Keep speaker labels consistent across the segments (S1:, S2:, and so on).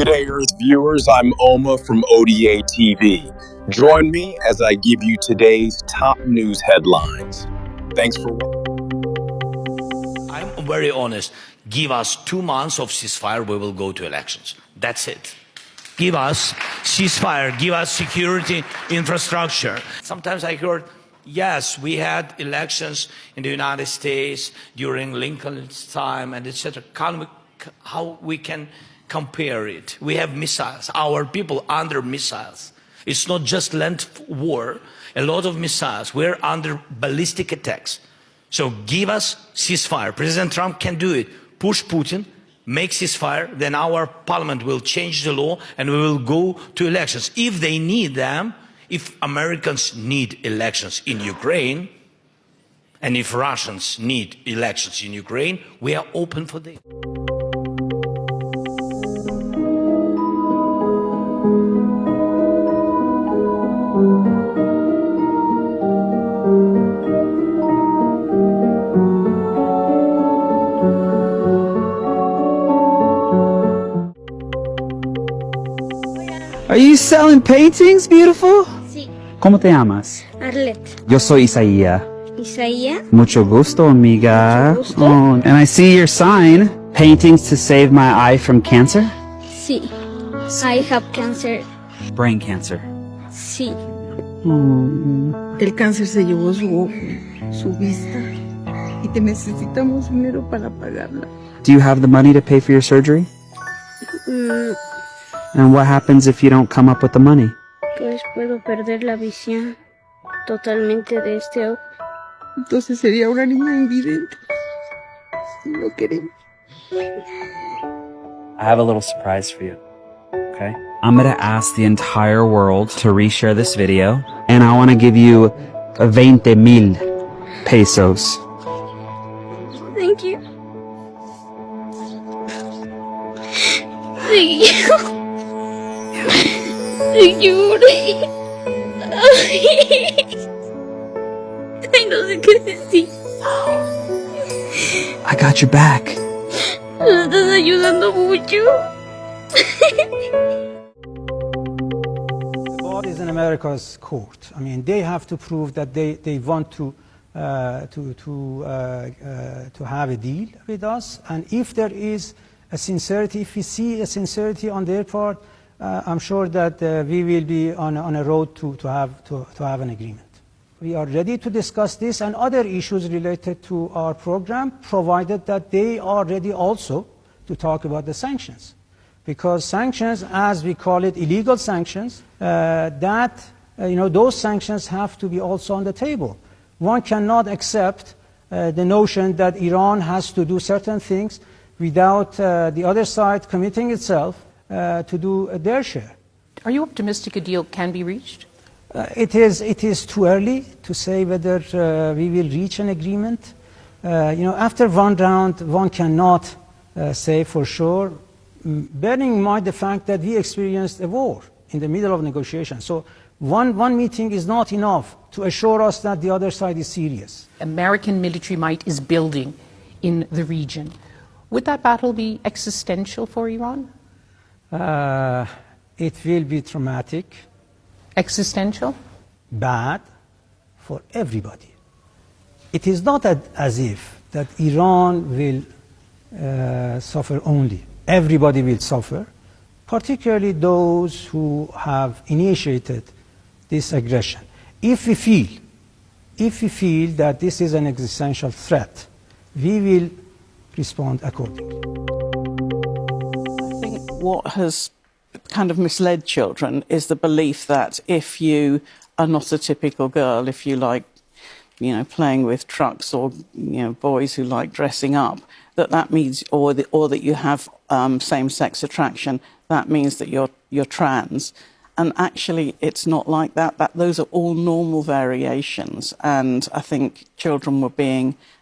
S1: Good day, Earth viewers. I'm Oma from O.D.A. TV. Join me as I give you today's top news headlines. Thanks for watching.
S2: I'm very honest. Give us 2 months of ceasefire, we will go to elections. That's it. Give us ceasefire, give us security infrastructure. Sometimes I heard, yes, we had elections in the United States during Lincoln's time and etc. How we can compare it? We have missiles, our people under missiles. It's not just land war, a lot of missiles. We're under ballistic attacks. So give us ceasefire. President Trump can do it. Push Putin, make ceasefire, then our parliament will change the law and we will go to elections. If they need them, if Americans need elections in Ukraine, and if Russians need elections in Ukraine, we are open for this.
S3: Are you selling paintings, beautiful?
S4: Sí.
S3: ¿Cómo te llamas?
S4: Arlette.
S3: Yo soy Isaías.
S4: Isaías.
S3: Mucho gusto, amiga.
S4: Mucho gusto.
S3: Oh, and I see your sign, paintings to save my eye from cancer?
S4: Sí. I have cancer.
S3: Brain cancer.
S4: Sí.
S5: El cáncer se llevó su vista y te necesitamos dinero para pagarla.
S3: Do you have the money to pay for your surgery? And what happens if you don't come up with the money?
S4: Pues puedo perder la visión totalmente de este ojo.
S5: Entonces sería una niña invidente. No queremos.
S3: I have a little surprise for you, okay? I'm gonna ask the entire world to reshare this video, and I wanna give you 20,000 pesos.
S4: Thank you. Thank you. Thank you. Ay, no sé qué decir.
S3: I got your back.
S4: Me estás ayudando mucho.
S6: God is in America's court. I mean, they have to prove that they want to have a deal with us. And if there is a sincerity, if we see a sincerity on their part, I'm sure that we will be on a road to have an agreement. We are ready to discuss this and other issues related to our program, provided that they are ready also to talk about the sanctions. Because sanctions, as we call it, illegal sanctions, those sanctions have to be also on the table. One cannot accept the notion that Iran has to do certain things without the other side committing itself to do their share.
S7: Are you optimistic a deal can be reached?
S6: It is too early to say whether we will reach an agreement. After one round, one cannot say for sure, bearing in mind the fact that we experienced a war in the middle of negotiations. So one meeting is not enough to assure us that the other side is serious.
S7: American military might is building in the region. Would that battle be existential for Iran?
S6: It will be traumatic.
S7: Existential?
S6: Bad for everybody. It is not as if that Iran will suffer only. Everybody will suffer, particularly those who have initiated this aggression. If we feel that this is an existential threat, we will respond accordingly.
S5: I think what has kind of misled children is the belief that if you are not a typical girl, if you like, playing with trucks or, boys who like dressing up, that means, or that you have same-sex attraction, that means that you're trans. And actually, it's not like that. Those are all normal variations. And I think children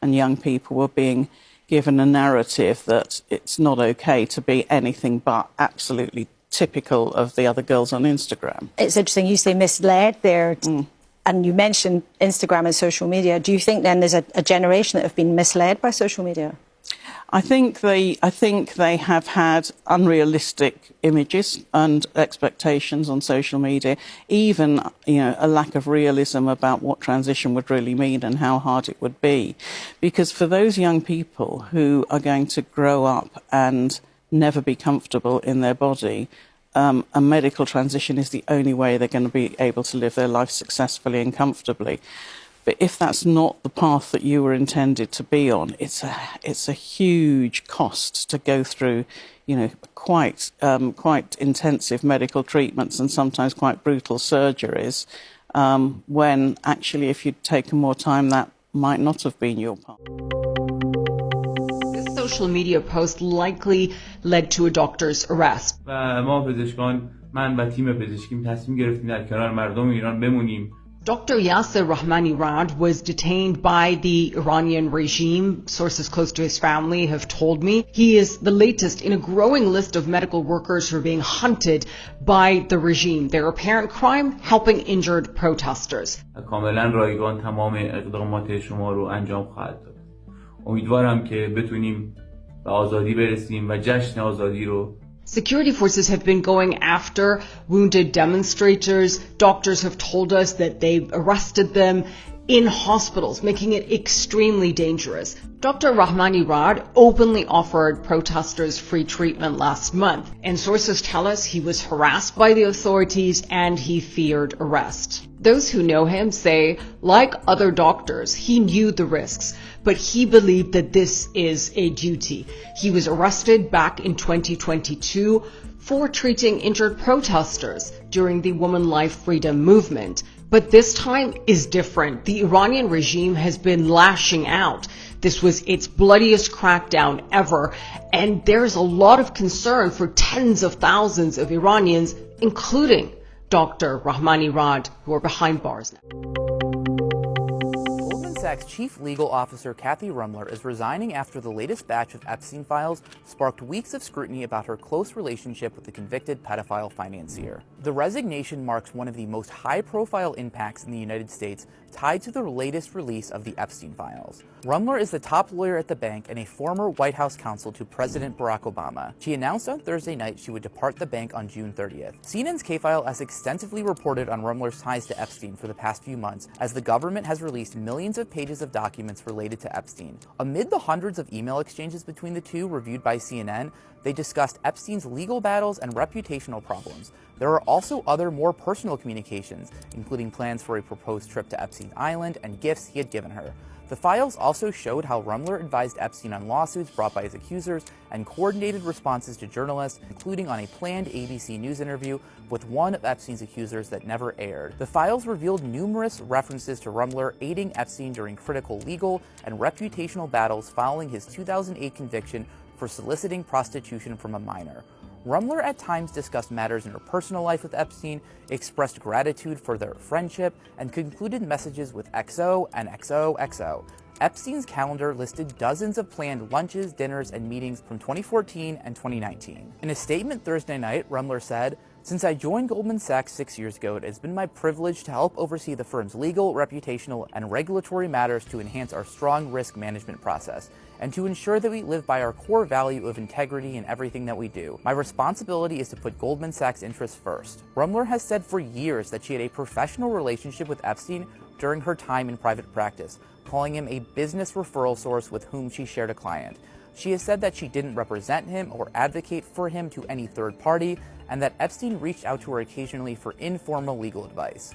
S5: and young people were being given a narrative that it's not okay to be anything but absolutely typical of the other girls on Instagram.
S8: It's interesting you say misled there, and you mentioned Instagram and social media. Do you think then there's a generation that have been misled by social media?
S5: I think they have had unrealistic images and expectations on social media, even a lack of realism about what transition would really mean and how hard it would be. Because for those young people who are going to grow up and never be comfortable in their body, a medical transition is the only way they're going to be able to live their life successfully and comfortably. But if that's not the path that you were intended to be on, it's a huge cost to go through, quite intensive medical treatments and sometimes quite brutal surgeries. When actually, if you'd taken more time, that might not have been your path.
S9: This social media post likely led to a doctor's arrest.
S10: ما پزشکان من و تیم پزشکیم تصمیم گرفتیم در کنار مردم ایران بمونیم.
S9: Dr. Yasser Rahmani Rad was detained by the Iranian regime. Sources close to his family have told me he is the latest in a growing list of medical workers who are being hunted by the regime. Their apparent crime, helping injured protesters.
S10: کاملا رایگان تمام اقدامات شما رو انجام خواهد داد. امیدوارم که بتونیم به آزادی برسیم و جشن آزادی رو.
S9: Security forces have been going after wounded demonstrators. Doctors have told us that they've arrested them in hospitals, making it extremely dangerous. Dr. Rahmani Rad openly offered protesters free treatment last month, and sources tell us he was harassed by the authorities and he feared arrest. Those who know him say, like other doctors, he knew the risks, but he believed that this is a duty. He was arrested back in 2022 for treating injured protesters during the Woman Life Freedom movement. But this time is different. The Iranian regime has been lashing out. This was its bloodiest crackdown ever, and there's a lot of concern for tens of thousands of Iranians, including Dr. Rahmani Rad, who are behind bars now.
S11: Goldman Sachs chief legal officer Kathy Rumler is resigning after the latest batch of Epstein files sparked weeks of scrutiny about her close relationship with the convicted pedophile financier. The resignation marks one of the most high-profile impacts in the United States tied to the latest release of the Epstein files. Rumler is the top lawyer at the bank and a former White House counsel to President Barack Obama. She announced on Thursday night she would depart the bank on June 30th. CNN's K-File has extensively reported on Rumler's ties to Epstein for the past few months, as the government has released millions of pages of documents related to Epstein. Amid the hundreds of email exchanges between the two reviewed by CNN, they discussed Epstein's legal battles and reputational problems. There are also other more personal communications, including plans for a proposed trip to Epstein Island and gifts he had given her. The files also showed how Rumler advised Epstein on lawsuits brought by his accusers and coordinated responses to journalists, including on a planned ABC News interview with one of Epstein's accusers that never aired. The files revealed numerous references to Rumler aiding Epstein during critical legal and reputational battles following his 2008 conviction for soliciting prostitution from a minor. Rumler at times discussed matters in her personal life with Epstein, expressed gratitude for their friendship, and concluded messages with XO and XOXO. Epstein's calendar listed dozens of planned lunches, dinners, and meetings from 2014 and 2019. In a statement Thursday night, Rumler said, "Since I joined Goldman Sachs 6 years ago, it has been my privilege to help oversee the firm's legal, reputational, and regulatory matters to enhance our strong risk management process, and to ensure that we live by our core value of integrity in everything that we do. My responsibility is to put Goldman Sachs' interests first." Rumler has said for years that she had a professional relationship with Epstein during her time in private practice, calling him a business referral source with whom she shared a client. She has said that she didn't represent him or advocate for him to any third party, and that Epstein reached out to her occasionally for informal legal advice.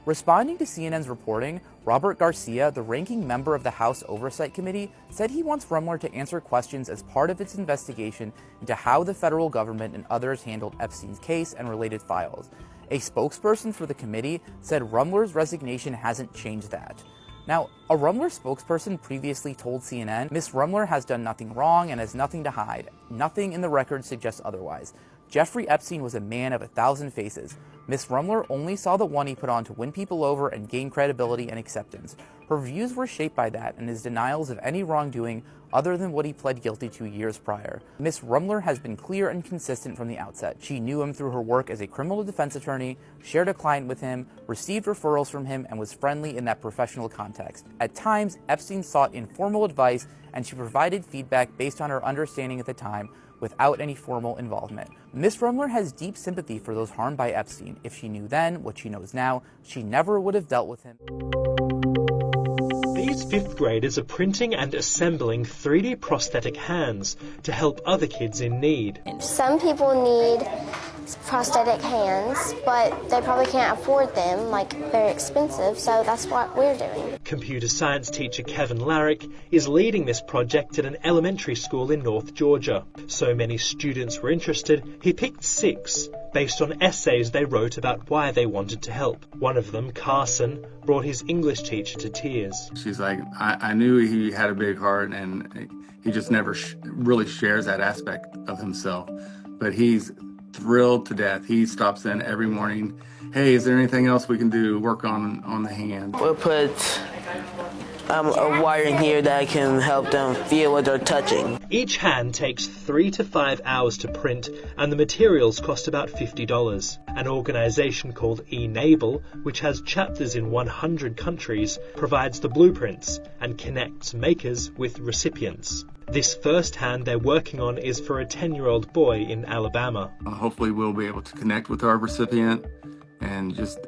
S11: Responding to CNN's reporting, Robert Garcia, the ranking member of the House Oversight Committee, said he wants Rumler to answer questions as part of its investigation into how the federal government and others handled Epstein's case and related files. A spokesperson for the committee said Rumler's resignation hasn't changed that. Now, a Rumler spokesperson previously told CNN, "Ms. Rumler has done nothing wrong and has nothing to hide. Nothing in the record suggests otherwise. Jeffrey Epstein was a man of 1,000 faces. Miss Rumler only saw the one he put on to win people over and gain credibility and acceptance. Her views were shaped by that and his denials of any wrongdoing other than what he pled guilty to years prior. Miss Rumler has been clear and consistent from the outset. She knew him through her work as a criminal defense attorney, shared a client with him, received referrals from him, and was friendly in that professional context. At times, Epstein sought informal advice, and she provided feedback based on her understanding at the time, without any formal involvement. Miss Rumler has deep sympathy for those harmed by Epstein. If she knew then what she knows now, she never would have dealt with him.
S12: These 5th graders are printing and assembling 3D prosthetic hands to help other kids in need.
S13: Some people need prosthetic hands, but they probably can't afford them, like they're expensive, so that's what we're doing.
S12: Computer science teacher Kevin Larrick is leading this project at an elementary school in North Georgia. So many students were interested, he picked 6 based on essays they wrote about why they wanted to help. One of them, Carson, brought his English teacher to tears.
S14: She's like, I knew he had a big heart, and he just never really shares that aspect of himself. But he's thrilled to death. He stops in every morning. Hey, is there anything else we can do? Work on the hand.
S15: We'll put a wire in here that can help them feel what they're touching.
S12: Each hand takes 3 to 5 hours to print, and the materials cost about $50. An organization called Enable, which has chapters in 100 countries, provides the blueprints and connects makers with recipients. This first hand they're working on is for a 10-year-old boy in Alabama.
S14: Hopefully we'll be able to connect with our recipient and just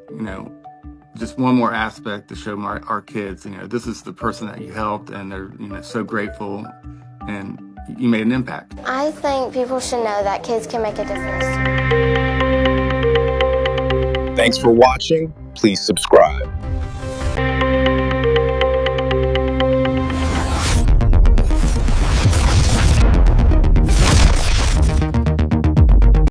S14: one more aspect to show our kids, this is the person that you helped, and they're, so grateful, and you made an impact.
S13: I think people should know that kids can make a difference.
S1: Thanks for watching. Please subscribe.